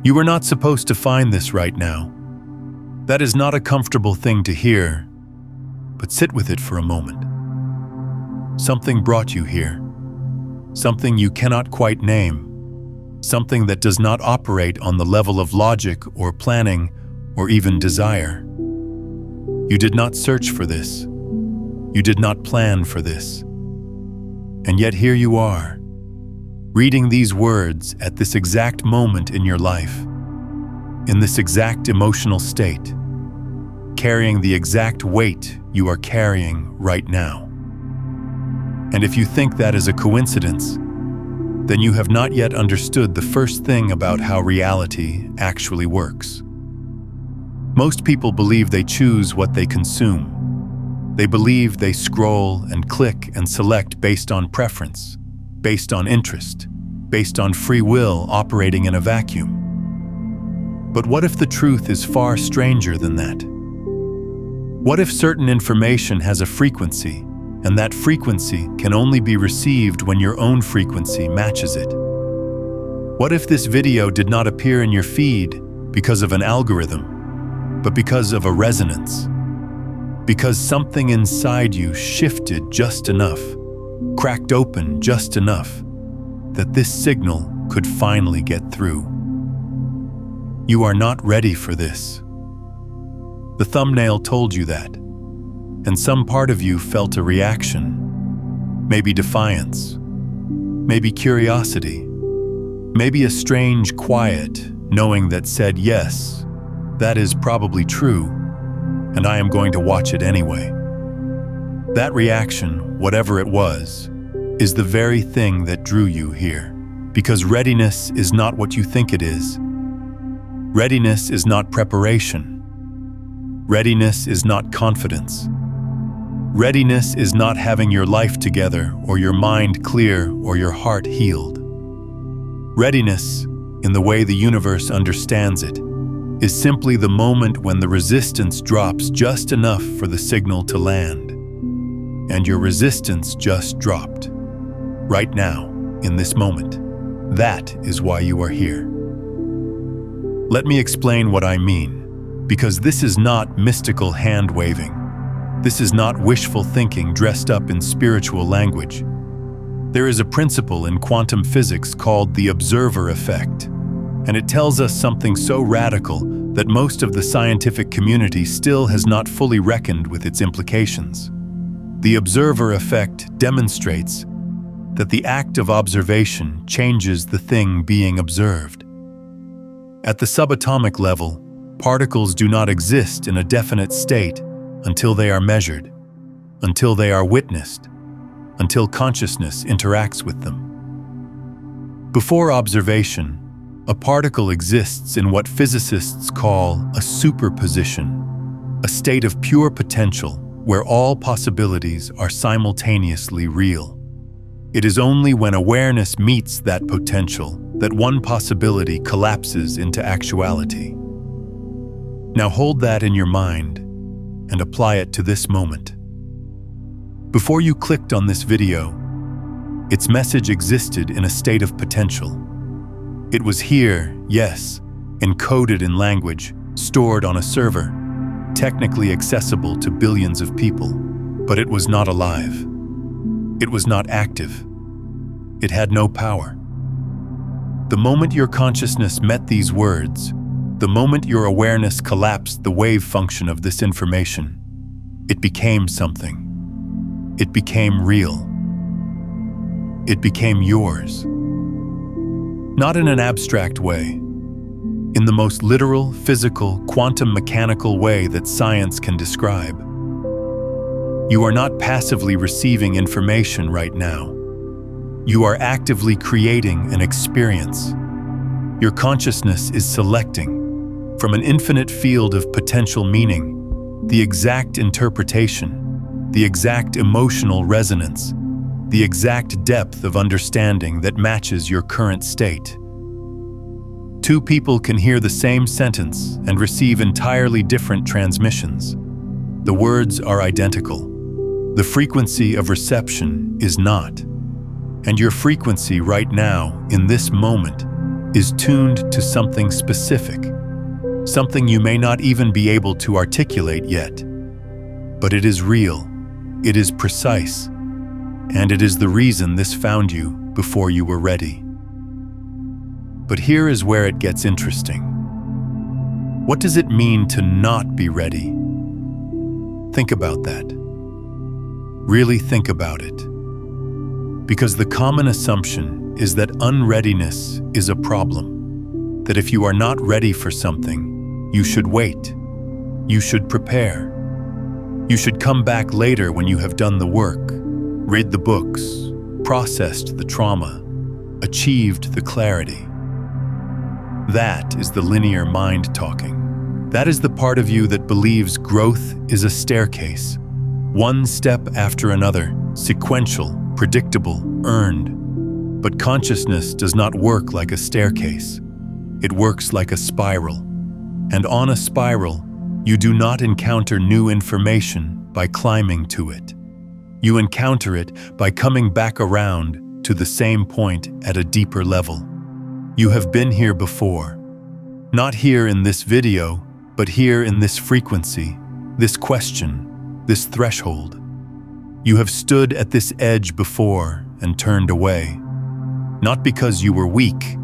You are not supposed to find this right now. That is not a comfortable thing to hear, but sit with it for a moment. Something brought you here. Something you cannot quite name. Something that does not operate on the level of logic or planning or even desire. You did not search for this. You did not plan for this. And yet here you are, reading these words at this exact moment in your life, in this exact emotional state, carrying the exact weight you are carrying right now. And if you think that is a coincidence, then you have not yet understood the first thing about how reality actually works. Most people believe they choose what they consume. They believe they scroll and click and select based on preference, based on interest, based on free will operating in a vacuum. But what if the truth is far stranger than that? What if certain information has a frequency, and that frequency can only be received when your own frequency matches it? What if this video did not appear in your feed because of an algorithm, but because of a resonance? Because something inside you shifted just enough, cracked open just enough, that this signal could finally get through. You are not ready for this. The thumbnail told you that, and some part of you felt a reaction, maybe defiance, maybe curiosity, maybe a strange quiet, knowing that said, yes, that is probably true, and I am going to watch it anyway. That reaction, whatever it was, is the very thing that drew you here, because readiness is not what you think it is. Readiness is not preparation. Readiness is not confidence. Readiness is not having your life together or your mind clear or your heart healed. Readiness, in the way the universe understands it, is simply the moment when the resistance drops just enough for the signal to land. And your resistance just dropped. Right now, in this moment. That is why you are here. Let me explain what I mean. Because this is not mystical hand-waving. This is not wishful thinking dressed up in spiritual language. There is a principle in quantum physics called the observer effect, and it tells us something so radical that most of the scientific community still has not fully reckoned with its implications. The observer effect demonstrates that the act of observation changes the thing being observed. At the subatomic level, particles do not exist in a definite state until they are measured, until they are witnessed, until consciousness interacts with them. Before observation, a particle exists in what physicists call a superposition, a state of pure potential where all possibilities are simultaneously real. It is only when awareness meets that potential that one possibility collapses into actuality. Now hold that in your mind and apply it to this moment. Before you clicked on this video, its message existed in a state of potential. It was here, yes, encoded in language, stored on a server, technically accessible to billions of people, but it was not alive. It was not active. It had no power. The moment your consciousness met these words, the moment your awareness collapsed the wave function of this information, it became something. It became real. It became yours. Not in an abstract way, in the most literal, physical, quantum mechanical way that science can describe. You are not passively receiving information right now. You are actively creating an experience. Your consciousness is selecting, from an infinite field of potential meaning, the exact interpretation, the exact emotional resonance, the exact depth of understanding that matches your current state. Two people can hear the same sentence and receive entirely different transmissions. The words are identical. The frequency of reception is not. And your frequency right now, in this moment, is tuned to something specific, something you may not even be able to articulate yet. But it is real, it is precise, and it is the reason this found you before you were ready. But here is where it gets interesting. What does it mean to not be ready? Think about that. Really think about it. Because the common assumption is that unreadiness is a problem, that if you are not ready for something, you should wait, you should prepare, you should come back later when you have done the work, read the books, processed the trauma, achieved the clarity. That is the linear mind talking. That is the part of you that believes growth is a staircase, one step after another, sequential, predictable, earned. But consciousness does not work like a staircase. It works like a spiral. And on a spiral, you do not encounter new information by climbing to it. You encounter it by coming back around to the same point at a deeper level. You have been here before. Not here in this video, but here in this frequency, this question, this threshold. You have stood at this edge before and turned away. Not because you were weak,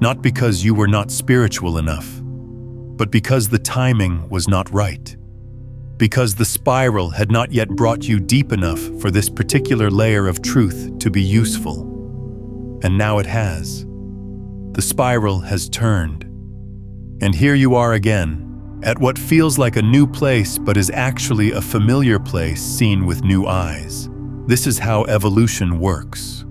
not because you were not spiritual enough, but because the timing was not right. Because the spiral had not yet brought you deep enough for this particular layer of truth to be useful. And now it has. The spiral has turned. And here you are again, at what feels like a new place but is actually a familiar place seen with new eyes. This is how evolution works.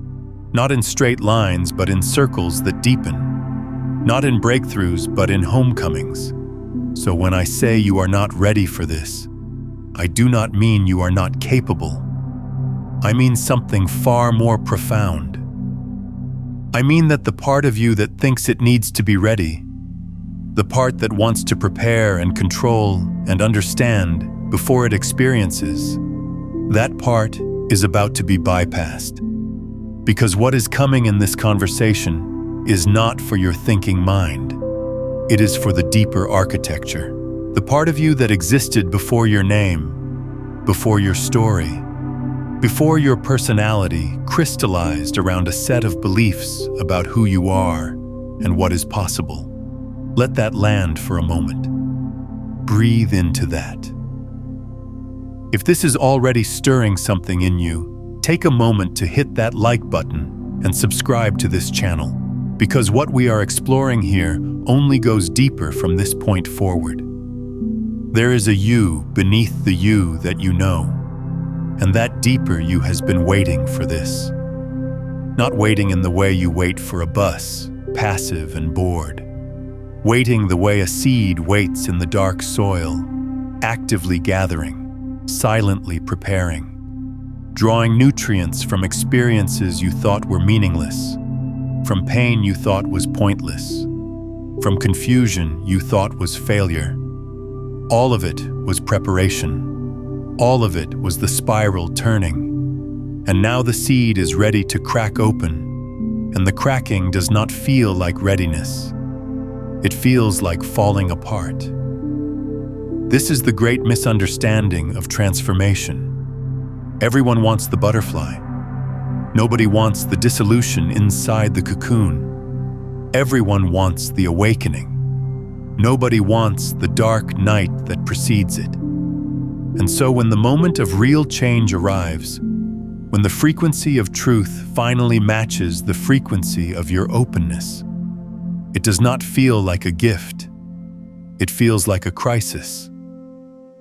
Not in straight lines, but in circles that deepen. Not in breakthroughs, but in homecomings. So when I say you are not ready for this, I do not mean you are not capable. I mean something far more profound. I mean that the part of you that thinks it needs to be ready, the part that wants to prepare and control and understand before it experiences, that part is about to be bypassed. Because what is coming in this conversation is not for your thinking mind. It is for the deeper architecture. The part of you that existed before your name, before your story, before your personality crystallized around a set of beliefs about who you are and what is possible. Let that land for a moment. Breathe into that. If this is already stirring something in you, take a moment to hit that like button and subscribe to this channel, because what we are exploring here only goes deeper from this point forward. There is a you beneath the you that you know, and that deeper you has been waiting for this. Not waiting in the way you wait for a bus, passive and bored. Waiting the way a seed waits in the dark soil, actively gathering, silently preparing. Drawing nutrients from experiences you thought were meaningless, from pain you thought was pointless, from confusion you thought was failure. All of it was preparation. All of it was the spiral turning. And now the seed is ready to crack open, and the cracking does not feel like readiness. It feels like falling apart. This is the great misunderstanding of transformation. Everyone wants the butterfly. Nobody wants the dissolution inside the cocoon. Everyone wants the awakening. Nobody wants the dark night that precedes it. And so when the moment of real change arrives, when the frequency of truth finally matches the frequency of your openness, it does not feel like a gift. It feels like a crisis.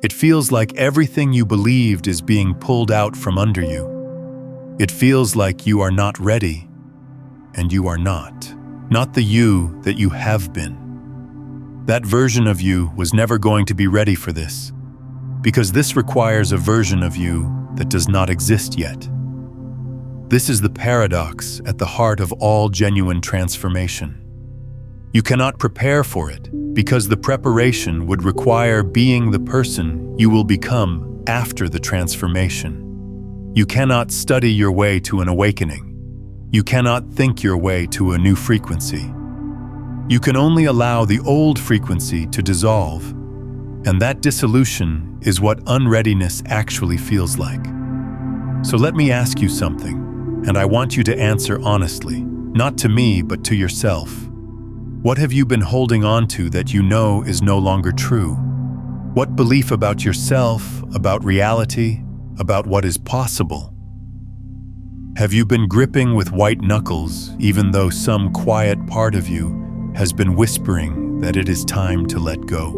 It feels like everything you believed is being pulled out from under you. It feels like you are not ready, and you are not. Not the you that you have been. That version of you was never going to be ready for this, because this requires a version of you that does not exist yet. This is the paradox at the heart of all genuine transformation. You cannot prepare for it, because the preparation would require being the person you will become after the transformation. You cannot study your way to an awakening. You cannot think your way to a new frequency. You can only allow the old frequency to dissolve, and that dissolution is what unreadiness actually feels like. So let me ask you something, and I want you to answer honestly, not to me, but to yourself. What have you been holding on to that you know is no longer true? What belief about yourself, about reality, about what is possible? Have you been gripping with white knuckles, even though some quiet part of you has been whispering that it is time to let go?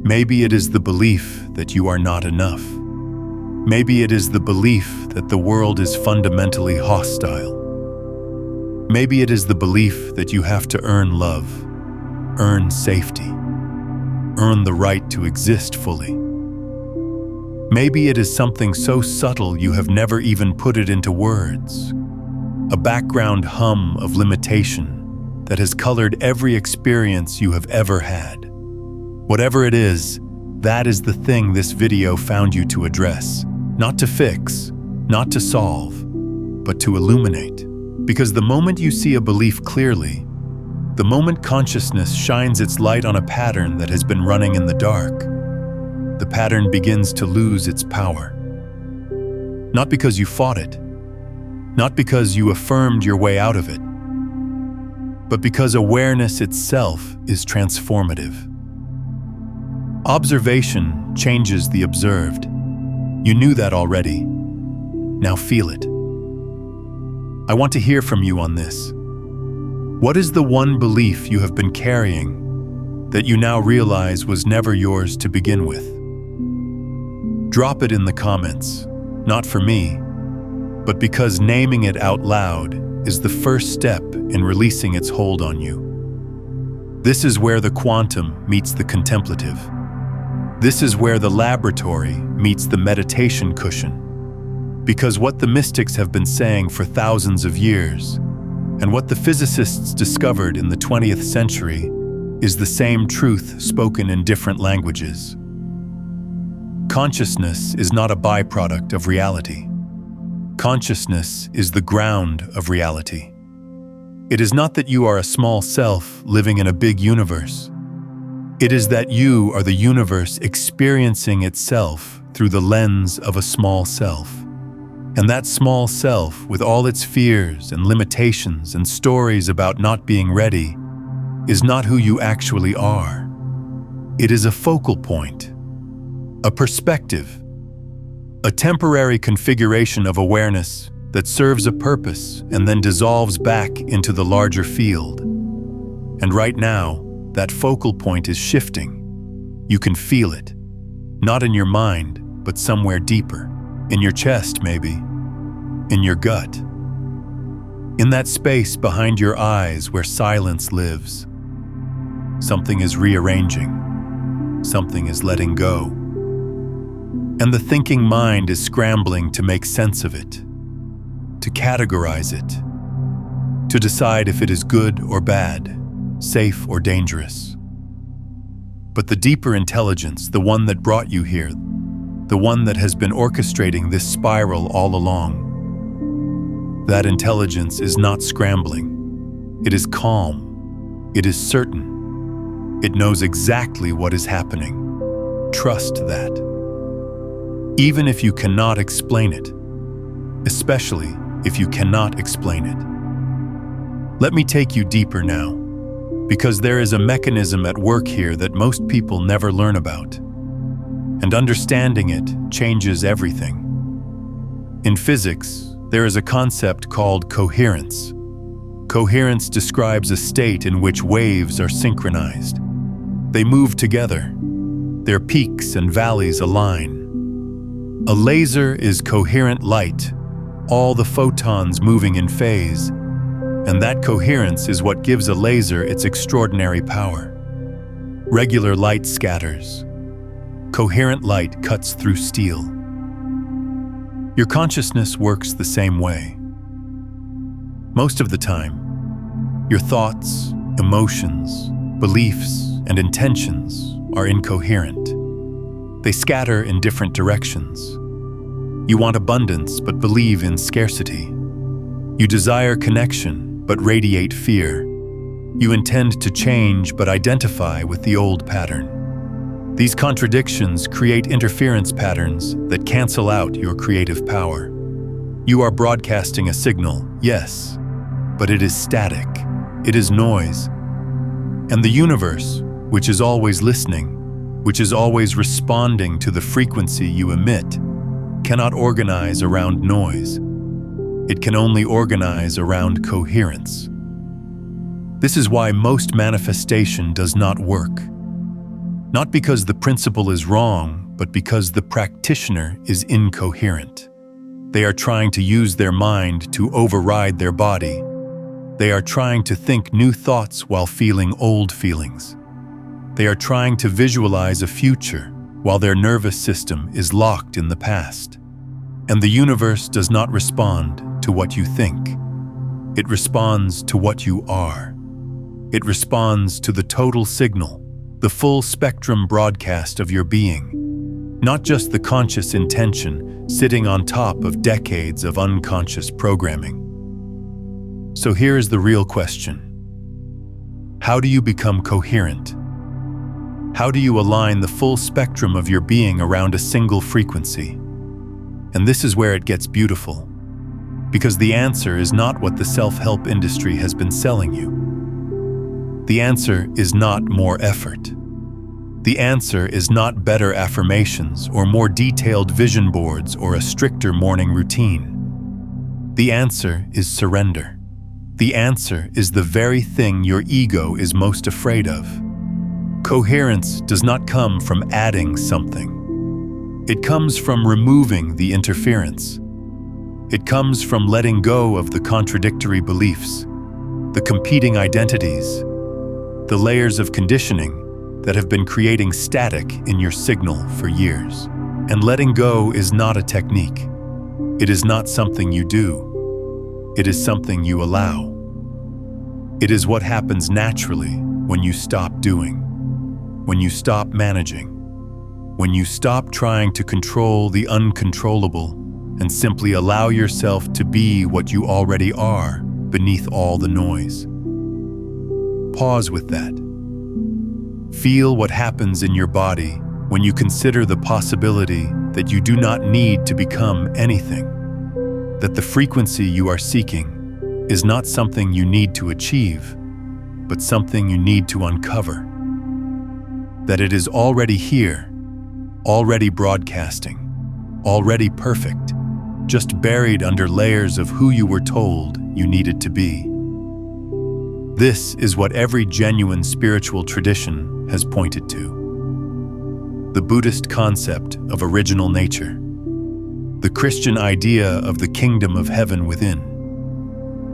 Maybe it is the belief that you are not enough. Maybe it is the belief that the world is fundamentally hostile. Maybe it is the belief that you have to earn love, earn safety, earn the right to exist fully. Maybe it is something so subtle you have never even put it into words, a background hum of limitation that has colored every experience you have ever had. Whatever it is, that is the thing this video found you to address, not to fix, not to solve, but to illuminate. Because the moment you see a belief clearly, the moment consciousness shines its light on a pattern that has been running in the dark, the pattern begins to lose its power. Not because you fought it, not because you affirmed your way out of it, but because awareness itself is transformative. Observation changes the observed. You knew that already. Now feel it. I want to hear from you on this. What is the one belief you have been carrying that you now realize was never yours to begin with? Drop it in the comments, not for me, but because naming it out loud is the first step in releasing its hold on you. This is where the quantum meets the contemplative. This is where the laboratory meets the meditation cushion. Because what the mystics have been saying for thousands of years, and what the physicists discovered in the 20th century, is the same truth spoken in different languages. Consciousness is not a byproduct of reality. Consciousness is the ground of reality. It is not that you are a small self living in a big universe. It is that you are the universe experiencing itself through the lens of a small self. And that small self, with all its fears and limitations and stories about not being ready, is not who you actually are. It is a focal point, a perspective, a temporary configuration of awareness that serves a purpose and then dissolves back into the larger field. And right now, that focal point is shifting. You can feel it, not in your mind, but somewhere deeper. In your chest, maybe. In your gut. In that space behind your eyes where silence lives. Something is rearranging. Something is letting go. And the thinking mind is scrambling to make sense of it, to categorize it, to decide if it is good or bad, safe or dangerous. But the deeper intelligence, the one that brought you here, the one that has been orchestrating this spiral all along, that intelligence is not scrambling. It is calm. It is certain. It knows exactly what is happening. Trust that. Even if you cannot explain it, especially if you cannot explain it. Let me take you deeper now, because there is a mechanism at work here that most people never learn about. And understanding it changes everything. In physics, there is a concept called coherence. Coherence describes a state in which waves are synchronized. They move together. Their peaks and valleys align. A laser is coherent light, all the photons moving in phase, and that coherence is what gives a laser its extraordinary power. Regular light scatters. Coherent light cuts through steel. Your consciousness works the same way. Most of the time, your thoughts, emotions, beliefs, and intentions are incoherent. They scatter in different directions. You want abundance but believe in scarcity. You desire connection but radiate fear. You intend to change but identify with the old pattern. These contradictions create interference patterns that cancel out your creative power. You are broadcasting a signal, yes, but it is static. It is noise. And the universe, which is always listening, which is always responding to the frequency you emit, cannot organize around noise. It can only organize around coherence. This is why most manifestation does not work. Not because the principle is wrong, but because the practitioner is incoherent. They are trying to use their mind to override their body. They are trying to think new thoughts while feeling old feelings. They are trying to visualize a future while their nervous system is locked in the past. And the universe does not respond to what you think. It responds to what you are. It responds to the total signal, the full spectrum broadcast of your being, not just the conscious intention sitting on top of decades of unconscious programming. So here is the real question. How do you become coherent? How do you align the full spectrum of your being around a single frequency? And this is where it gets beautiful, because the answer is not what the self-help industry has been selling you. The answer is not more effort. The answer is not better affirmations or more detailed vision boards or a stricter morning routine. The answer is surrender. The answer is the very thing your ego is most afraid of. Coherence does not come from adding something. It comes from removing the interference. It comes from letting go of the contradictory beliefs, the competing identities, the layers of conditioning that have been creating static in your signal for years. And letting go is not a technique. It is not something you do. It is something you allow. It is what happens naturally when you stop doing, when you stop managing, when you stop trying to control the uncontrollable and simply allow yourself to be what you already are beneath all the noise. Pause with that. Feel what happens in your body when you consider the possibility that you do not need to become anything, that the frequency you are seeking is not something you need to achieve, but something you need to uncover, that it is already here, already broadcasting, already perfect, just buried under layers of who you were told you needed to be. This is what every genuine spiritual tradition has pointed to. The Buddhist concept of original nature, the Christian idea of the kingdom of heaven within,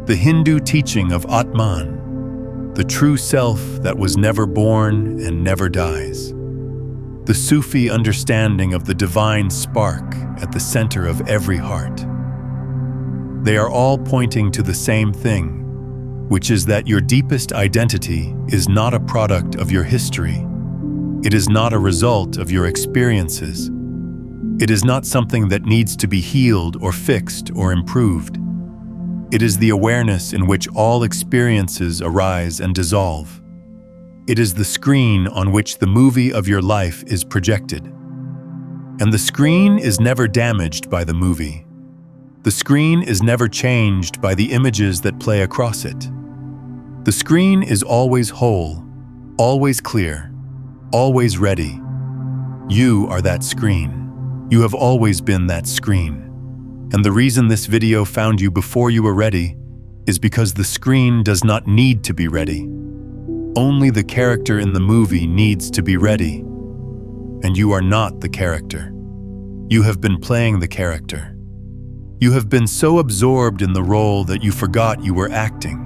the Hindu teaching of Atman, the true self that was never born and never dies, the Sufi understanding of the divine spark at the center of every heart. They are all pointing to the same thing, which is that your deepest identity is not a product of your history. It is not a result of your experiences. It is not something that needs to be healed or fixed or improved. It is the awareness in which all experiences arise and dissolve. It is the screen on which the movie of your life is projected. And the screen is never damaged by the movie. The screen is never changed by the images that play across it. The screen is always whole, always clear, always ready. You are that screen. You have always been that screen. And the reason this video found you before you were ready is because the screen does not need to be ready. Only the character in the movie needs to be ready. And you are not the character. You have been playing the character. You have been so absorbed in the role that you forgot you were acting.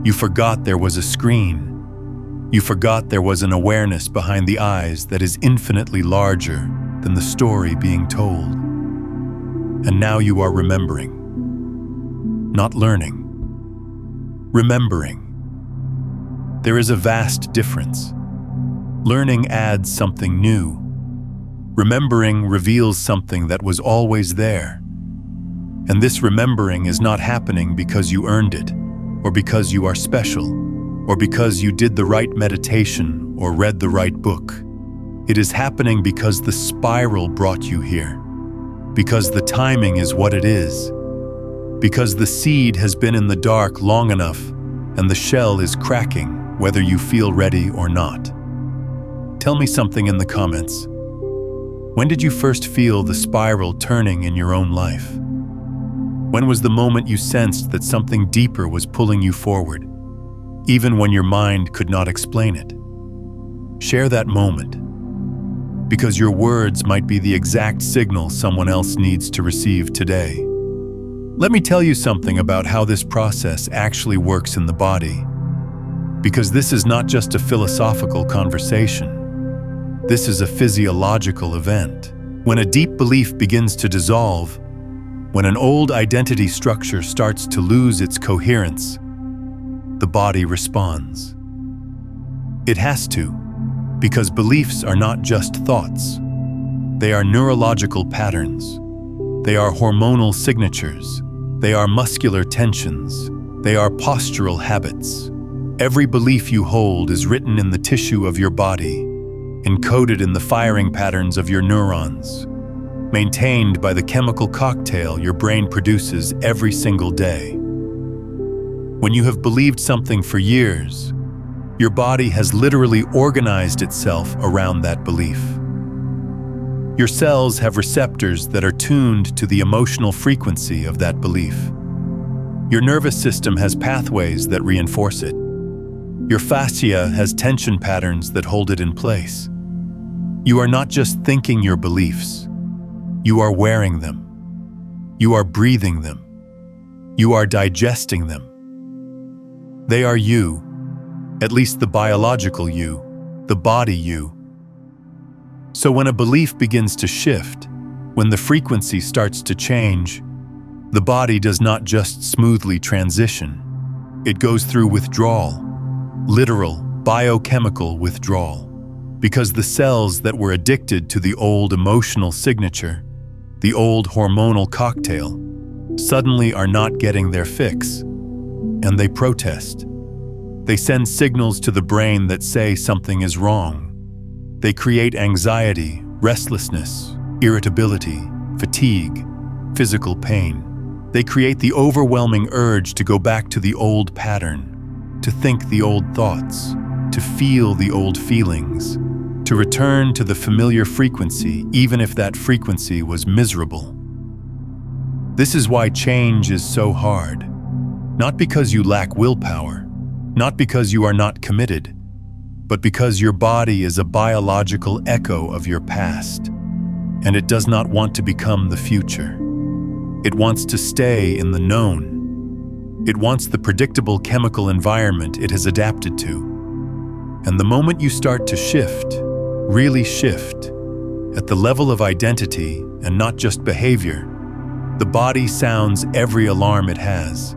You forgot there was a screen. You forgot there was an awareness behind the eyes that is infinitely larger than the story being told. And now you are remembering. Not learning. Remembering. There is a vast difference. Learning adds something new. Remembering reveals something that was always there. And this remembering is not happening because you earned it, or because you are special. or because you did the right meditation or read the right book. It is happening because the spiral brought you here, because the timing is what it is, because the seed has been in the dark long enough and the shell is cracking, whether you feel ready or not. Tell me something in the comments. When did you first feel the spiral turning in your own life? When was the moment you sensed that something deeper was pulling you forward, even when your mind could not explain it? Share that moment, because your words might be the exact signal someone else needs to receive today. Let me tell you something about how this process actually works in the body, because this is not just a philosophical conversation. This is a physiological event. When a deep belief begins to dissolve, when an old identity structure starts to lose its coherence, the body responds. It has to, because beliefs are not just thoughts. They are neurological patterns. They are hormonal signatures. They are muscular tensions. They are postural habits. Every belief you hold is written in the tissue of your body, encoded in the firing patterns of your neurons, maintained by the chemical cocktail your brain produces every single day. When you have believed something for years, your body has literally organized itself around that belief. Your cells have receptors that are tuned to the emotional frequency of that belief. Your nervous system has pathways that reinforce it. Your fascia has tension patterns that hold it in place. You are not just thinking your beliefs. You are wearing them. You are breathing them. You are digesting them. They are you, at least the biological you, the body you. So when a belief begins to shift, when the frequency starts to change, the body does not just smoothly transition. It goes through withdrawal, literal, biochemical withdrawal. Because the cells that were addicted to the old emotional signature, the old hormonal cocktail, suddenly are not getting their fix, and they protest. They send signals to the brain that say something is wrong. They create anxiety, restlessness, irritability, fatigue, physical pain. They create the overwhelming urge to go back to the old pattern, to think the old thoughts, to feel the old feelings, to return to the familiar frequency, even if that frequency was miserable. This is why change is so hard. Not because you lack willpower, not because you are not committed, but because your body is a biological echo of your past, and it does not want to become the future. It wants to stay in the known. It wants the predictable chemical environment it has adapted to. And the moment you start to shift, really shift, at the level of identity and not just behavior, the body sounds every alarm it has.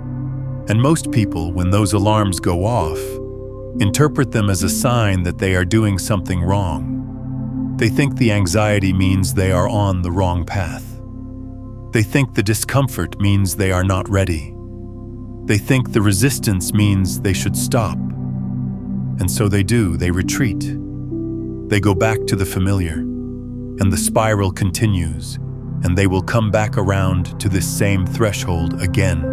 And most people, when those alarms go off, interpret them as a sign that they are doing something wrong. They think the anxiety means they are on the wrong path. They think the discomfort means they are not ready. They think the resistance means they should stop. And so they do, they retreat. They go back to the familiar, and the spiral continues, and they will come back around to this same threshold again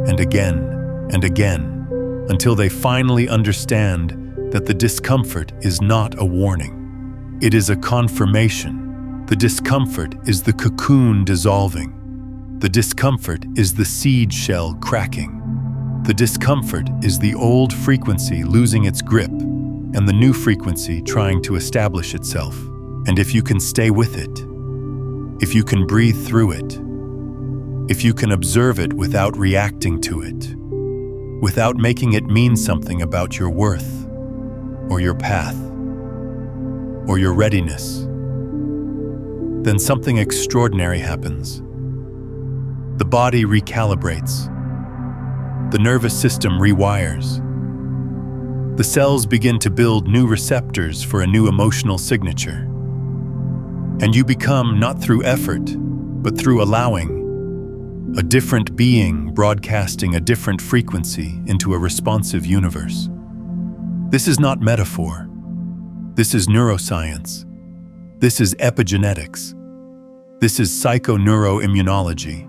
and again and again, until they finally understand that the discomfort is not a warning. It is a confirmation. The discomfort is the cocoon dissolving. The discomfort is the seed shell cracking. The discomfort is the old frequency losing its grip and the new frequency trying to establish itself. And if you can stay with it, if you can breathe through it, if you can observe it without reacting to it, without making it mean something about your worth, or your path, or your readiness, then something extraordinary happens. The body recalibrates. The nervous system rewires. The cells begin to build new receptors for a new emotional signature. And you become, not through effort, but through allowing, a different being broadcasting a different frequency into a responsive universe. This is not metaphor. This is neuroscience. This is epigenetics. This is psychoneuroimmunology.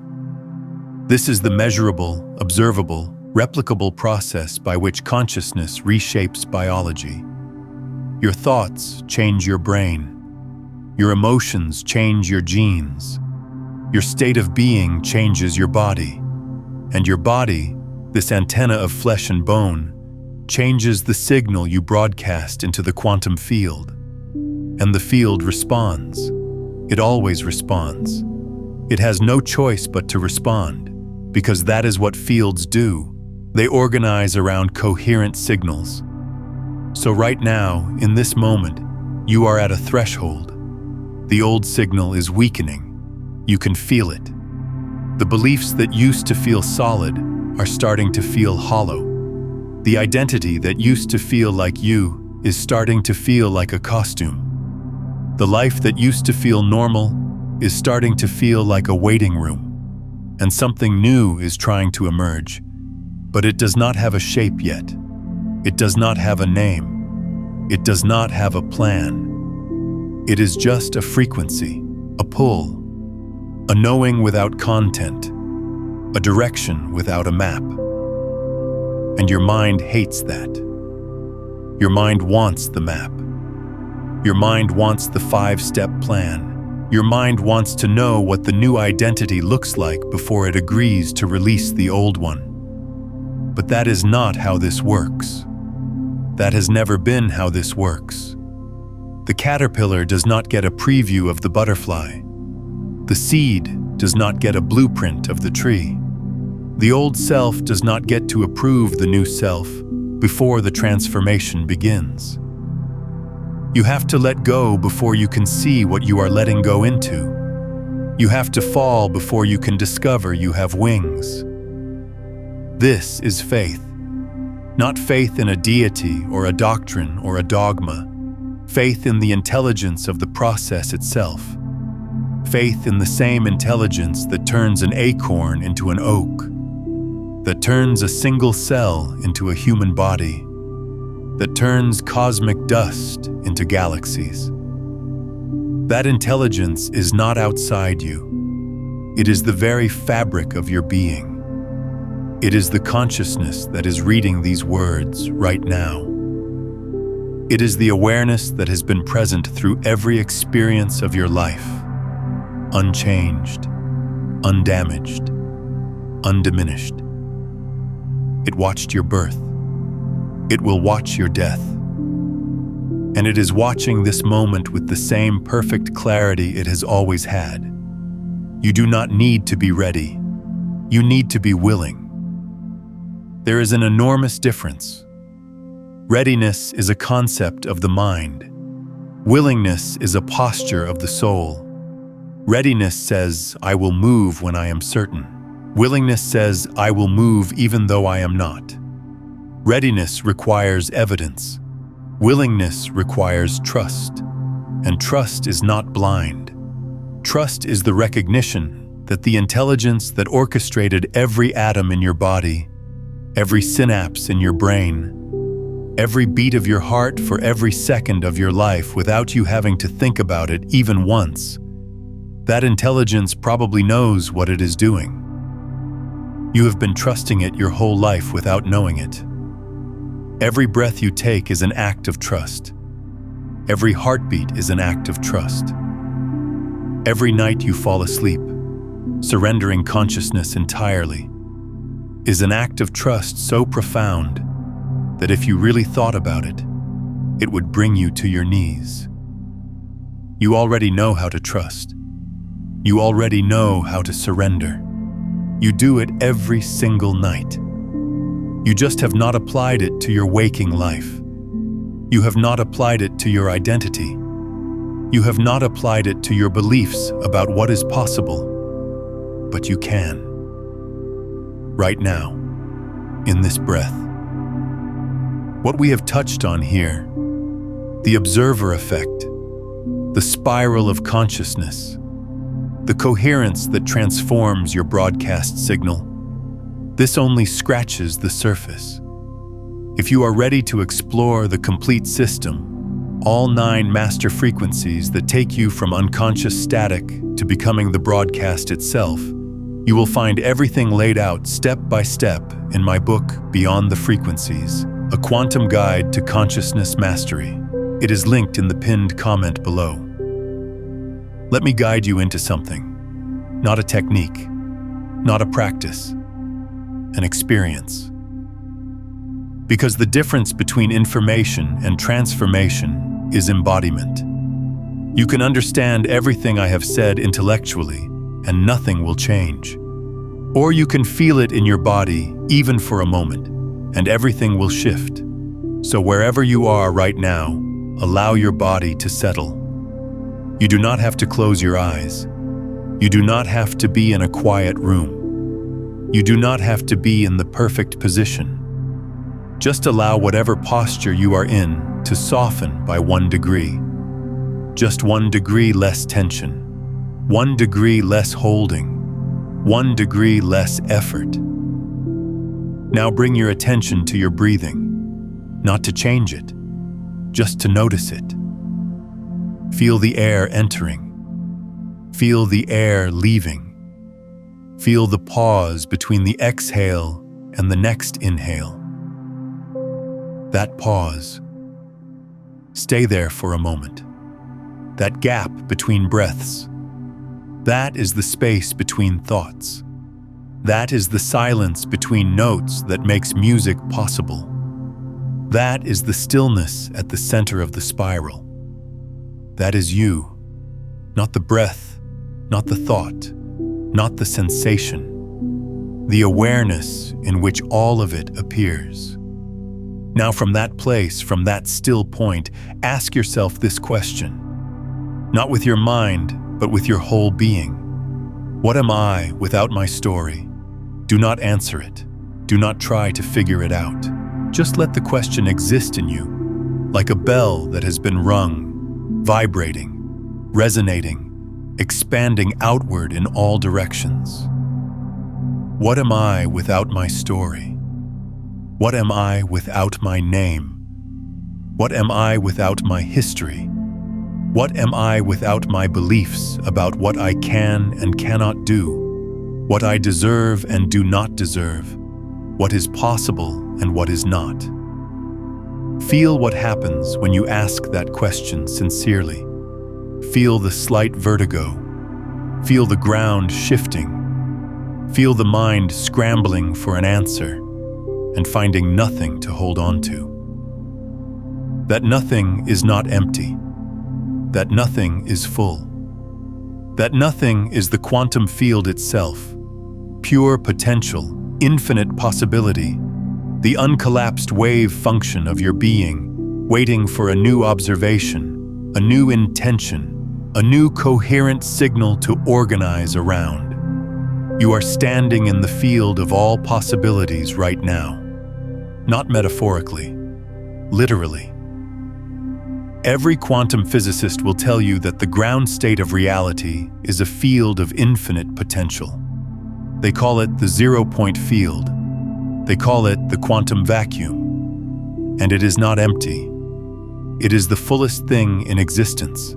This is the measurable, observable, replicable process by which consciousness reshapes biology. Your thoughts change your brain. Your emotions change your genes. Your state of being changes your body. And your body, this antenna of flesh and bone, changes the signal you broadcast into the quantum field. And the field responds. It always responds. It has no choice but to respond, because that is what fields do. They organize around coherent signals. So right now, in this moment, you are at a threshold. The old signal is weakening. You can feel it. The beliefs that used to feel solid are starting to feel hollow. The identity that used to feel like you is starting to feel like a costume. The life that used to feel normal is starting to feel like a waiting room. And something new is trying to emerge. But it does not have a shape yet. It does not have a name. It does not have a plan. It is just a frequency, a pull, a knowing without content, a direction without a map. And your mind hates that. Your mind wants the map. Your mind wants the 5-step plan. Your mind wants to know what the new identity looks like before it agrees to release the old one. But that is not how this works. That has never been how this works. The caterpillar does not get a preview of the butterfly. The seed does not get a blueprint of the tree. The old self does not get to approve the new self before the transformation begins. You have to let go before you can see what you are letting go into. You have to fall before you can discover you have wings. This is faith. Not faith in a deity or a doctrine or a dogma. Faith in the intelligence of the process itself. Faith in the same intelligence that turns an acorn into an oak, that turns a single cell into a human body, that turns cosmic dust into galaxies. That intelligence is not outside you. It is the very fabric of your being. It is the consciousness that is reading these words right now. It is the awareness that has been present through every experience of your life, unchanged, undamaged, undiminished. It watched your birth. It will watch your death. And it is watching this moment with the same perfect clarity it has always had. You do not need to be ready. You need to be willing. There is an enormous difference. Readiness is a concept of the mind. Willingness is a posture of the soul. Readiness says, I will move when I am certain. Willingness says, I will move even though I am not. Readiness requires evidence. Willingness requires trust. And trust is not blind. Trust is the recognition that the intelligence that orchestrated every atom in your body, every synapse in your brain, every beat of your heart for every second of your life without you having to think about it even once, that intelligence probably knows what it is doing. You have been trusting it your whole life without knowing it. Every breath you take is an act of trust. Every heartbeat is an act of trust. Every night you fall asleep, surrendering consciousness entirely, is an act of trust so profound that if you really thought about it, it would bring you to your knees. You already know how to trust. You already know how to surrender. You do it every single night. You just have not applied it to your waking life. You have not applied it to your identity. You have not applied it to your beliefs about what is possible. But you can. Right now, in this breath. What we have touched on here, the observer effect, the spiral of consciousness, the coherence that transforms your broadcast signal, this only scratches the surface. If you are ready to explore the complete system, all 9 master frequencies that take you from unconscious static to becoming the broadcast itself, you will find everything laid out step by step in my book, Beyond the Frequencies, a quantum guide to consciousness mastery. It is linked in the pinned comment below. Let me guide you into something, not a technique, not a practice, an experience. Because the difference between information and transformation is embodiment. You can understand everything I have said intellectually, and nothing will change. Or you can feel it in your body, even for a moment, and everything will shift. So wherever you are right now, allow your body to settle. You do not have to close your eyes. You do not have to be in a quiet room. You do not have to be in the perfect position. Just allow whatever posture you are in to soften by 1 degree. Just 1 degree less tension. 1 degree less holding. 1 degree less effort. Now bring your attention to your breathing, not to change it, just to notice it. Feel the air entering. Feel the air leaving. Feel the pause between the exhale and the next inhale. That pause. Stay there for a moment. That gap between breaths. That is the space between thoughts. That is the silence between notes that makes music possible. That is the stillness at the center of the spiral. That is you, not the breath, not the thought, not the sensation, the awareness in which all of it appears. Now from that place, from that still point, ask yourself this question, not with your mind, but with your whole being. What am I without my story? Do not answer it. Do not try to figure it out. Just let the question exist in you, like a bell that has been rung, vibrating, resonating, expanding outward in all directions. What am I without my story? What am I without my name? What am I without my history? What am I without my beliefs about what I can and cannot do? What I deserve and do not deserve? What is possible and what is not? Feel what happens when you ask that question sincerely. Feel the slight vertigo. Feel the ground shifting. Feel the mind scrambling for an answer and finding nothing to hold on to. That nothing is not empty. That nothing is full. That nothing is the quantum field itself, pure potential, infinite possibility, the uncollapsed wave function of your being, waiting for a new observation, a new intention, a new coherent signal to organize around. You are standing in the field of all possibilities right now. Not metaphorically, literally. Every quantum physicist will tell you that the ground state of reality is a field of infinite potential. They call it the zero-point field. They call it the quantum vacuum. And it is not empty. It is the fullest thing in existence.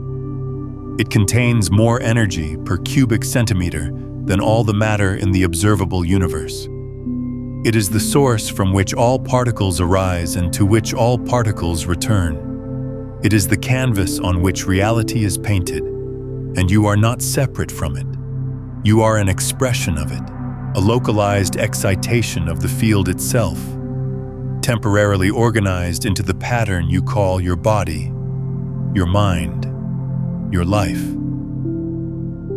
It contains more energy per cubic centimeter than all the matter in the observable universe. It is the source from which all particles arise and to which all particles return. It is the canvas on which reality is painted, and you are not separate from it. You are an expression of it, a localized excitation of the field itself, temporarily organized into the pattern you call your body, your mind, your life.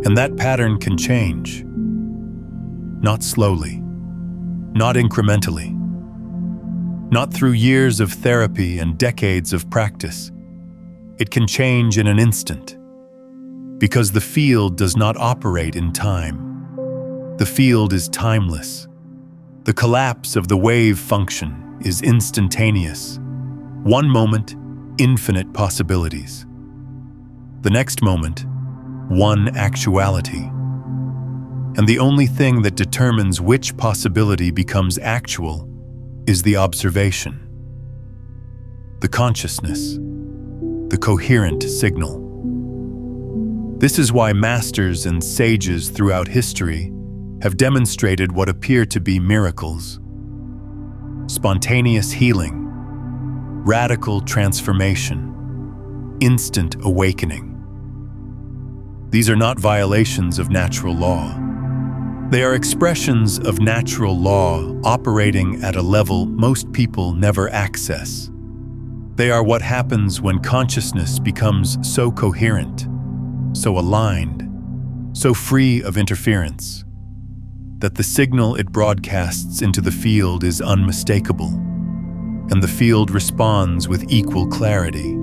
And that pattern can change, not slowly, not incrementally, not through years of therapy and decades of practice. It can change in an instant, because the field does not operate in time. The field is timeless. The collapse of the wave function is instantaneous. One moment, infinite possibilities. The next moment, one actuality. And the only thing that determines which possibility becomes actual is the observation. the consciousness, the coherent signal. This is why masters and sages throughout history have demonstrated what appear to be miracles: spontaneous healing, radical transformation, instant awakening. These are not violations of natural law. They are expressions of natural law operating at a level most people never access. They are what happens when consciousness becomes so coherent, so aligned, so free of interference, that the signal it broadcasts into the field is unmistakable, and the field responds with equal clarity,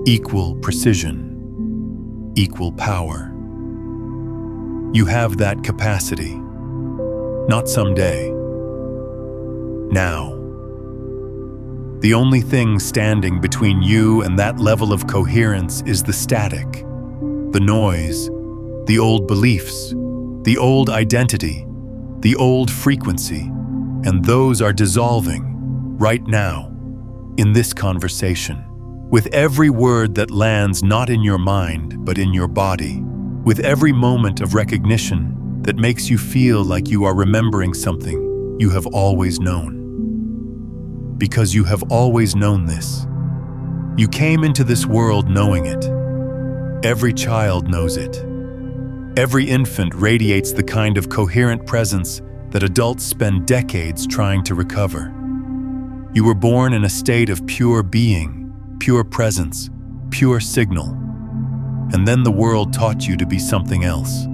equal precision, equal power. You have that capacity, not someday, now. The only thing standing between you and that level of coherence is the static, the noise, the old beliefs, the old identity, the old frequency, and those are dissolving right now in this conversation. With every word that lands not in your mind but in your body, with every moment of recognition that makes you feel like you are remembering something you have always known. Because you have always known this. You came into this world knowing it. Every child knows it. Every infant radiates the kind of coherent presence that adults spend decades trying to recover. You were born in a state of pure being, pure presence, pure signal. And then the world taught you to be something else.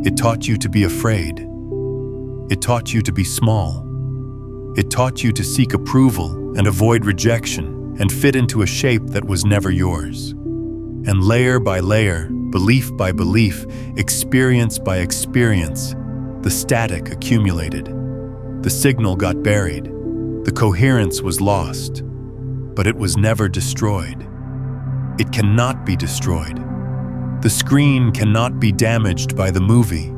It taught you to be afraid. It taught you to be small. It taught you to seek approval and avoid rejection and fit into a shape that was never yours. And layer by layer, belief by belief, experience by experience, the static accumulated. The signal got buried. The coherence was lost. But it was never destroyed. It cannot be destroyed. The screen cannot be damaged by the movie.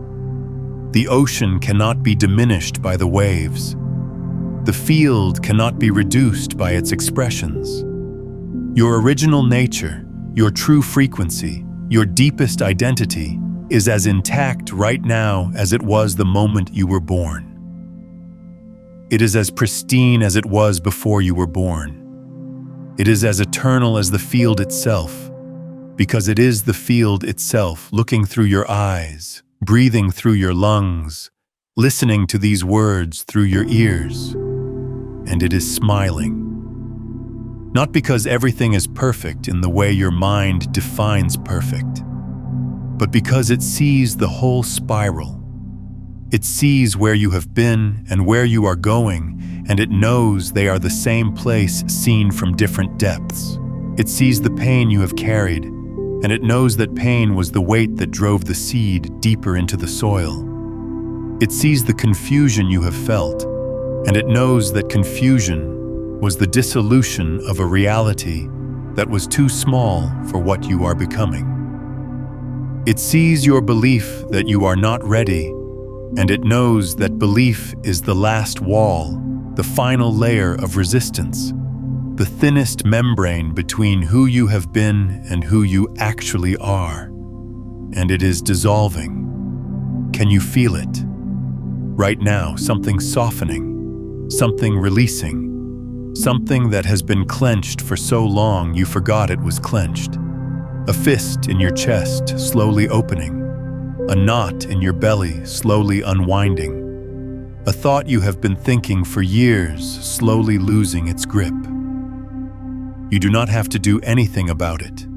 The ocean cannot be diminished by the waves. The field cannot be reduced by its expressions. Your original nature, your true frequency, your deepest identity is as intact right now as it was the moment you were born. It is as pristine as it was before you were born. It is as eternal as the field itself, because it is the field itself looking through your eyes, breathing through your lungs, listening to these words through your ears. And it is smiling. Not because everything is perfect in the way your mind defines perfect, but because it sees the whole spiral. It sees where you have been and where you are going, and it knows they are the same place seen from different depths. It sees the pain you have carried, and it knows that pain was the weight that drove the seed deeper into the soil. It sees the confusion you have felt, and it knows that confusion was the dissolution of a reality that was too small for what you are becoming. It sees your belief that you are not ready, and it knows that belief is the last wall, the final layer of resistance, the thinnest membrane between who you have been and who you actually are. And it is dissolving. Can you feel it? Right now, something softening, something releasing, something that has been clenched for so long you forgot it was clenched. A fist in your chest slowly opening, a knot in your belly slowly unwinding, a thought you have been thinking for years slowly losing its grip. You do not have to do anything about it.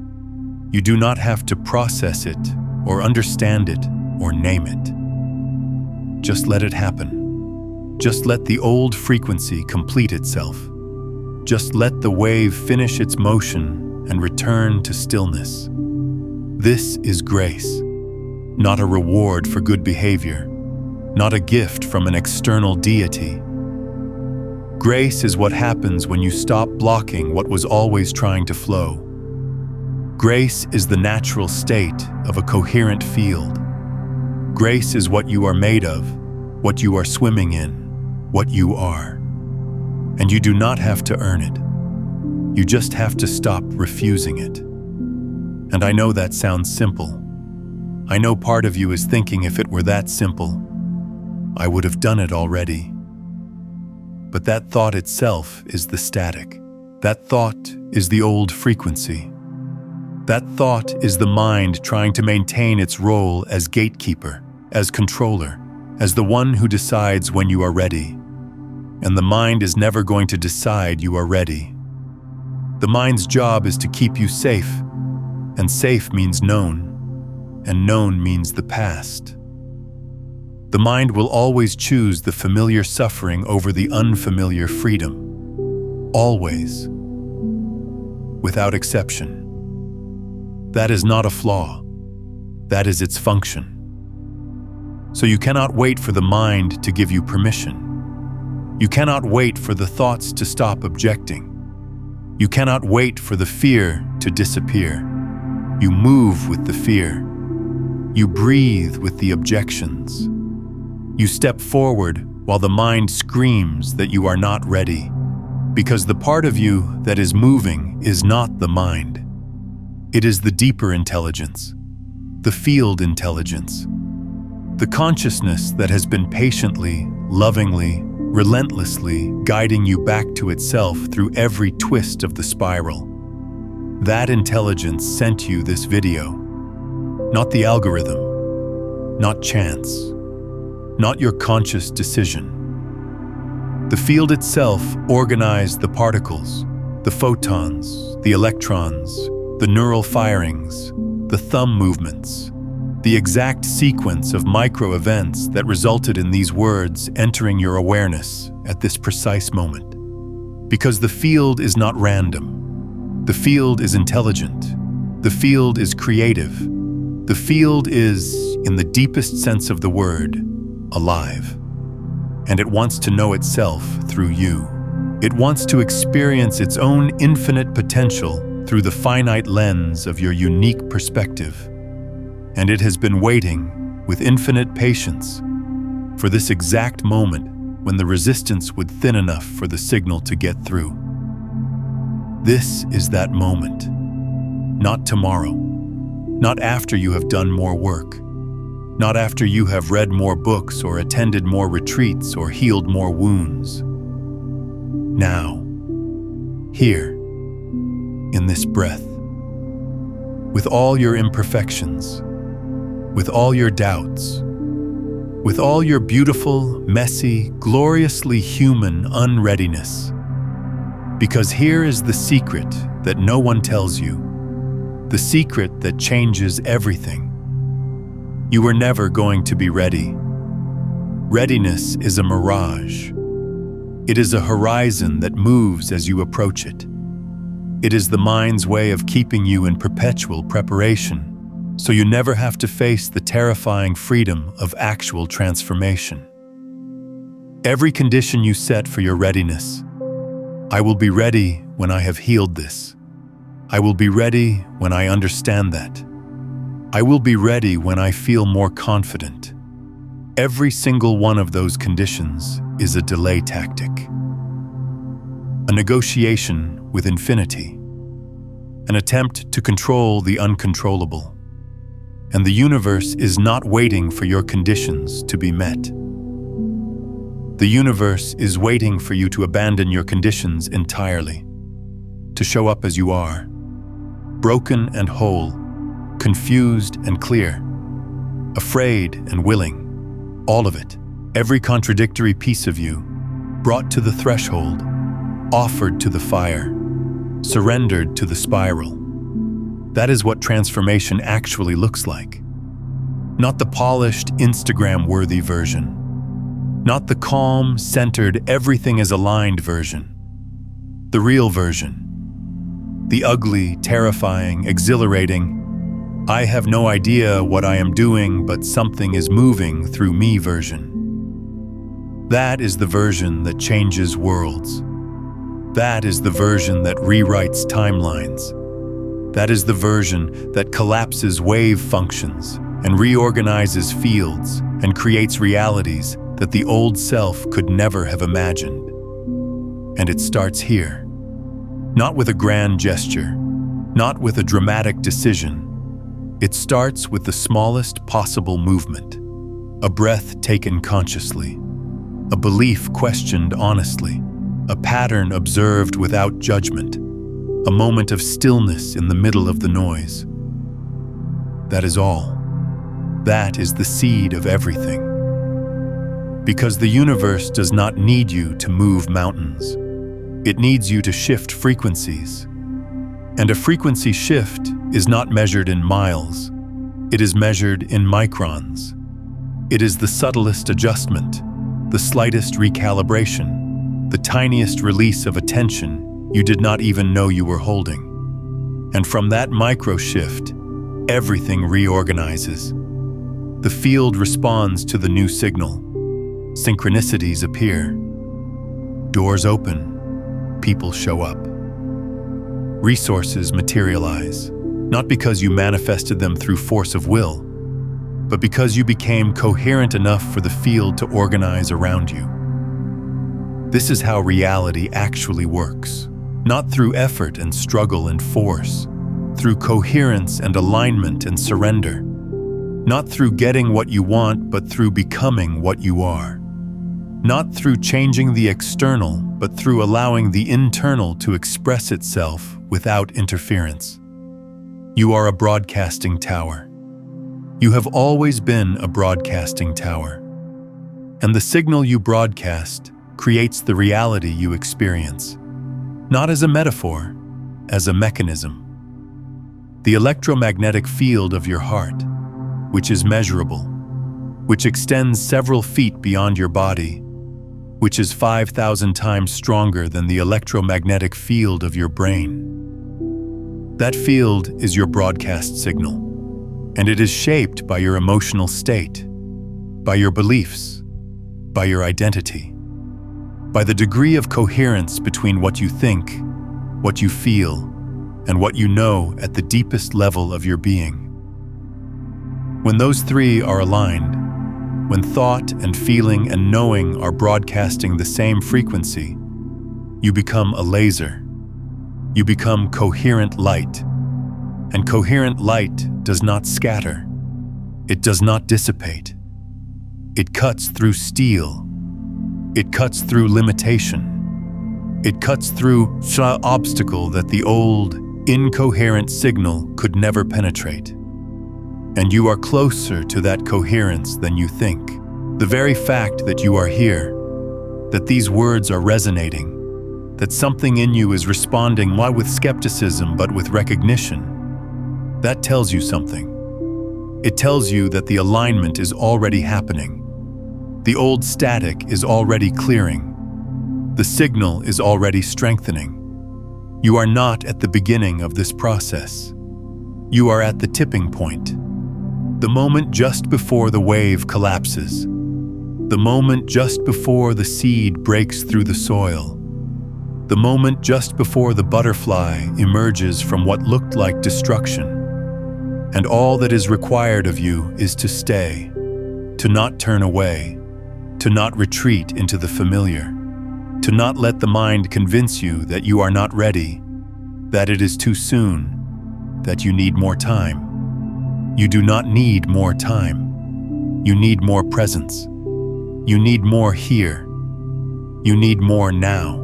You do not have to process it or understand it or name it. Just let it happen. Just let the old frequency complete itself. Just let the wave finish its motion and return to stillness. This is grace, not a reward for good behavior, not a gift from an external deity. Grace is what happens when you stop blocking what was always trying to flow. Grace is the natural state of a coherent field. Grace is what you are made of, what you are swimming in, what you are. And you do not have to earn it. You just have to stop refusing it. And I know that sounds simple. I know part of you is thinking if it were that simple, I would have done it already. But that thought itself is the static. That thought is the old frequency. That thought is the mind trying to maintain its role as gatekeeper, as controller, as the one who decides when you are ready. And the mind is never going to decide you are ready. The mind's job is to keep you safe, and safe means known, and known means the past. The mind will always choose the familiar suffering over the unfamiliar freedom. Always. Without exception. That is not a flaw. That is its function. So you cannot wait for the mind to give you permission. You cannot wait for the thoughts to stop objecting. You cannot wait for the fear to disappear. You move with the fear. You breathe with the objections. You step forward while the mind screams that you are not ready, because the part of you that is moving is not the mind. It is the deeper intelligence, the field intelligence, the consciousness that has been patiently, lovingly, relentlessly guiding you back to itself through every twist of the spiral. That intelligence sent you this video. Not the algorithm, not chance, not your conscious decision. The field itself organized the particles, the photons, the electrons, the neural firings, the thumb movements, the exact sequence of micro-events that resulted in these words entering your awareness at this precise moment. Because the field is not random. The field is intelligent. The field is creative. The field is, in the deepest sense of the word, alive. And it wants to know itself through you. It wants to experience its own infinite potential through the finite lens of your unique perspective. And it has been waiting with infinite patience for this exact moment when the resistance would thin enough for the signal to get through. This is that moment. Not tomorrow. Not after you have done more work. Not after you have read more books or attended more retreats or healed more wounds. Now. Here. In this breath. With all your imperfections. With all your doubts, with all your beautiful, messy, gloriously human unreadiness. Because here is the secret that no one tells you, the secret that changes everything. You were never going to be ready. Readiness is a mirage. It is a horizon that moves as you approach it. It is the mind's way of keeping you in perpetual preparation, so you never have to face the terrifying freedom of actual transformation. Every condition you set for your readiness. I will be ready when I have healed this. I will be ready when I understand that. I will be ready when I feel more confident. Every single one of those conditions is a delay tactic. A negotiation with infinity. An attempt to control the uncontrollable. And the universe is not waiting for your conditions to be met. The universe is waiting for you to abandon your conditions entirely, to show up as you are, broken and whole, confused and clear, afraid and willing, all of it, every contradictory piece of you, brought to the threshold, offered to the fire, surrendered to the spiral. That is what transformation actually looks like. Not the polished, Instagram-worthy version. Not the calm, centered, everything is aligned version. The real version. The ugly, terrifying, exhilarating, I have no idea what I am doing, but something is moving through me version. That is the version that changes worlds. That is the version that rewrites timelines. That is the version that collapses wave functions and reorganizes fields and creates realities that the old self could never have imagined. And it starts here, Not with a grand gesture, not with a dramatic decision. It starts with the smallest possible movement, a breath taken consciously, a belief questioned honestly, a pattern observed without judgment, a moment of stillness in the middle of the noise. That is all. That is the seed of everything. Because the universe does not need you to move mountains. It needs you to shift frequencies. And a frequency shift is not measured in miles. It is measured in microns. It is the subtlest adjustment, the slightest recalibration, the tiniest release of attention you did not even know you were holding. And from that micro shift, everything reorganizes. The field responds to the new signal. Synchronicities appear. Doors open. People show up. Resources materialize, not because you manifested them through force of will, but because you became coherent enough for the field to organize around you. This is how reality actually works, not through effort and struggle and force, through coherence and alignment and surrender, not through getting what you want, but through becoming what you are. Not through changing the external, but through allowing the internal to express itself without interference. You are a broadcasting tower. You have always been a broadcasting tower. And the signal you broadcast creates the reality you experience, not as a metaphor, as a mechanism. The electromagnetic field of your heart, which is measurable, which extends several feet beyond your body, which is 5,000 times stronger than the electromagnetic field of your brain. That field is your broadcast signal, and it is shaped by your emotional state, by your beliefs, by your identity, by the degree of coherence between what you think, what you feel, and what you know at the deepest level of your being. When those three are aligned, when thought and feeling and knowing are broadcasting the same frequency, you become a laser. You become coherent light. And coherent light does not scatter. It does not dissipate. It cuts through steel. It cuts through limitation. It cuts through the obstacle that the old, incoherent signal could never penetrate. And you are closer to that coherence than you think. The very fact that you are here, that these words are resonating, that something in you is responding not with skepticism but with recognition, that tells you something. It tells you that the alignment is already happening. The old static is already clearing. The signal is already strengthening. You are not at the beginning of this process. You are at the tipping point. The moment just before the wave collapses. The moment just before the seed breaks through the soil. The moment just before the butterfly emerges from what looked like destruction. And all that is required of you is to stay, to not turn away, to not retreat into the familiar, to not let the mind convince you that you are not ready, that it is too soon, that you need more time. You do not need more time. You need more presence. You need more here. You need more now.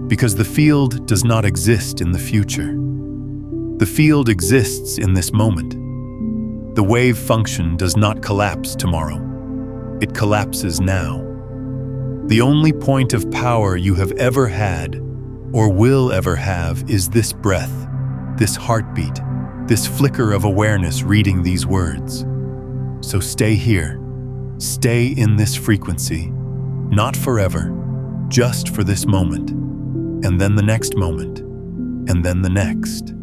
Because the field does not exist in the future. The field exists in this moment. The wave function does not collapse tomorrow. It collapses now. The only point of power you have ever had or will ever have is this breath, this heartbeat, this flicker of awareness reading these words. So stay here. Stay in this frequency, not forever, just for this moment, and then the next moment, and then the next.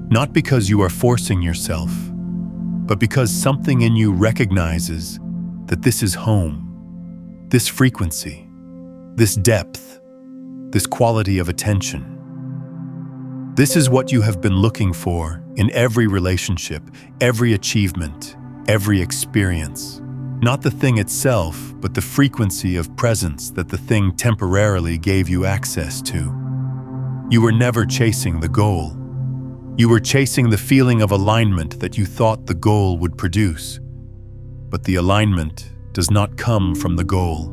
Not because you are forcing yourself, but because something in you recognizes that this is home, this frequency, this depth, this quality of attention. This is what you have been looking for in every relationship, every achievement, every experience. Not the thing itself, but the frequency of presence that the thing temporarily gave you access to. You were never chasing the goal. You were chasing the feeling of alignment that you thought the goal would produce. But the alignment does not come from the goal.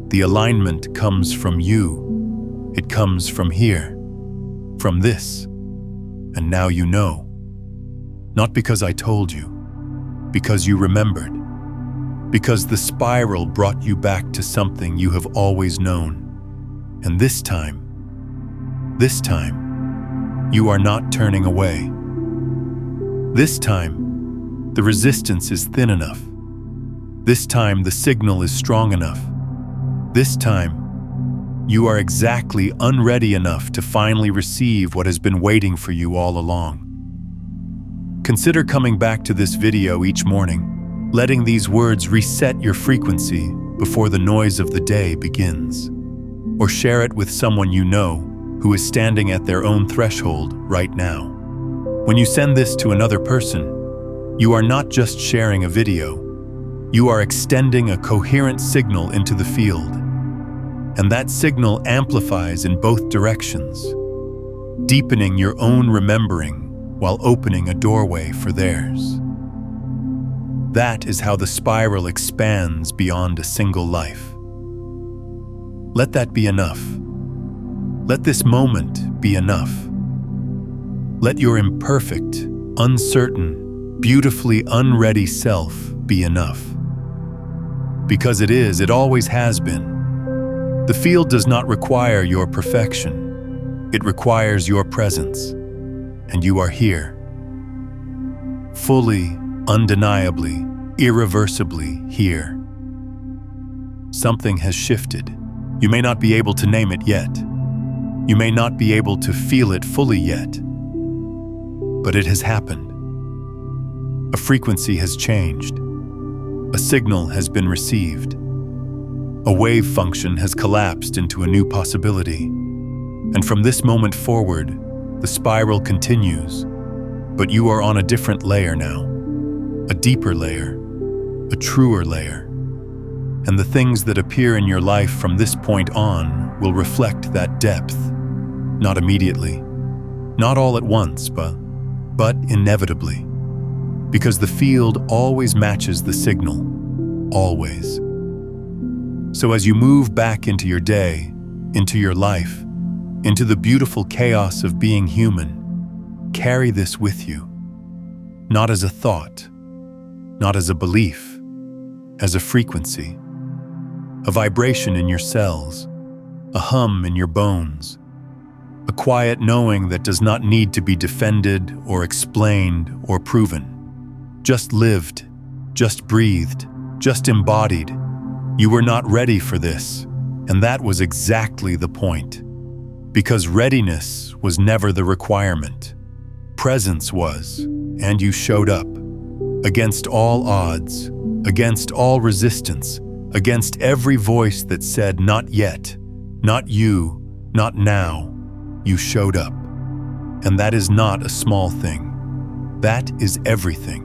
The alignment comes from you. It comes from here, from this. And now you know. Not because I told you, because you remembered. Because the spiral brought you back to something you have always known. And this time, you are not turning away. This time, the resistance is thin enough. This time, the signal is strong enough. This time, you are exactly unready enough to finally receive what has been waiting for you all along. Consider coming back to this video each morning, letting these words reset your frequency before the noise of the day begins. Or share it with someone you know who is standing at their own threshold right now. When you send this to another person, you are not just sharing a video. You are extending a coherent signal into the field. And that signal amplifies in both directions, deepening your own remembering while opening a doorway for theirs. That is how the spiral expands beyond a single life. Let that be enough. Let this moment be enough. Let your imperfect, uncertain, beautifully unready self be enough. Because it always has been. The field does not require your perfection. It requires your presence. And you are here. Fully, undeniably, irreversibly here. Something has shifted. You may not be able to name it yet. You may not be able to feel it fully yet. But it has happened. A frequency has changed. A signal has been received. A wave function has collapsed into a new possibility. And from this moment forward, the spiral continues. But you are on a different layer now. A deeper layer. A truer layer. And the things that appear in your life from this point on will reflect that depth. Not immediately. Not all at once, but inevitably. Because the field always matches the signal. Always. So as you move back into your day, into your life, into the beautiful chaos of being human, carry this with you. Not as a thought, not as a belief, as a frequency. A vibration in your cells, a hum in your bones, a quiet knowing that does not need to be defended or explained or proven. Just lived, just breathed, just embodied. You were not ready for this, and that was exactly the point. Because readiness was never the requirement. Presence was, and you showed up. Against all odds, against all resistance, against every voice that said, not yet, not you, not now, you showed up. And that is not a small thing. That is everything.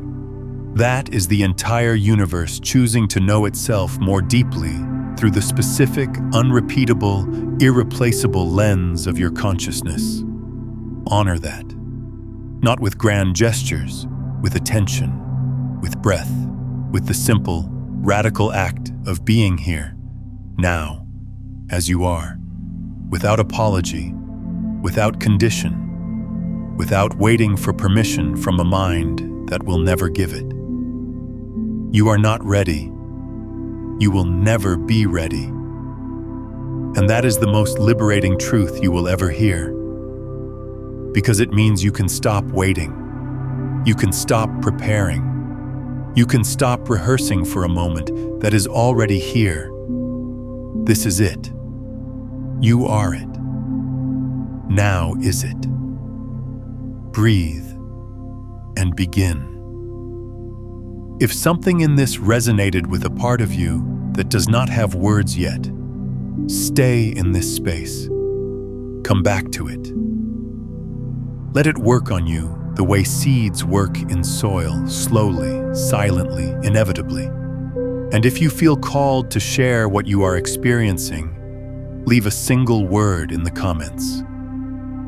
That is the entire universe choosing to know itself more deeply through the specific, unrepeatable, irreplaceable lens of your consciousness. Honor that. Not with grand gestures, with attention, with breath, with the simple, radical act of being here, now, as you are, without apology, without condition, without waiting for permission from a mind that will never give it. You are not ready. You will never be ready. And that is the most liberating truth you will ever hear. Because it means you can stop waiting. You can stop preparing. You can stop rehearsing for a moment that is already here. This is it. You are it. Now is it. Breathe and begin. If something in this resonated with a part of you that does not have words yet, stay in this space. Come back to it. Let it work on you the way seeds work in soil, slowly, silently, inevitably. And if you feel called to share what you are experiencing, leave a single word in the comments.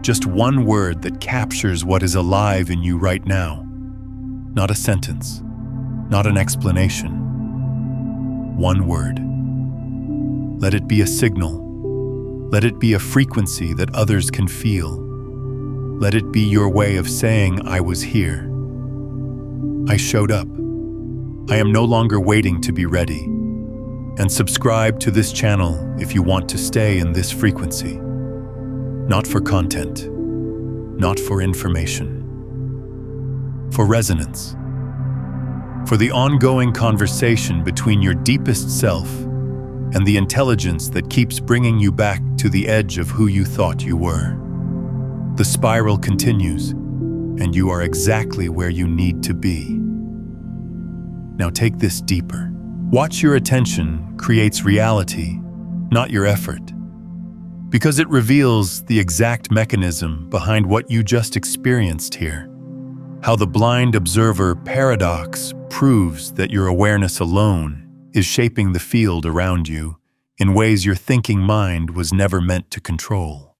Just one word that captures what is alive in you right now. Not a sentence, not an explanation. One word. Let it be a signal. Let it be a frequency that others can feel. Let it be your way of saying, I was here. I showed up. I am no longer waiting to be ready. And subscribe to this channel if you want to stay in this frequency. Not for content, not for information. For resonance. For the ongoing conversation between your deepest self and the intelligence that keeps bringing you back to the edge of who you thought you were. The spiral continues, and you are exactly where you need to be. Now take this deeper. Watch your attention creates reality, not your effort, because it reveals the exact mechanism behind what you just experienced here. How the blind observer paradox proves that your awareness alone is shaping the field around you in ways your thinking mind was never meant to control.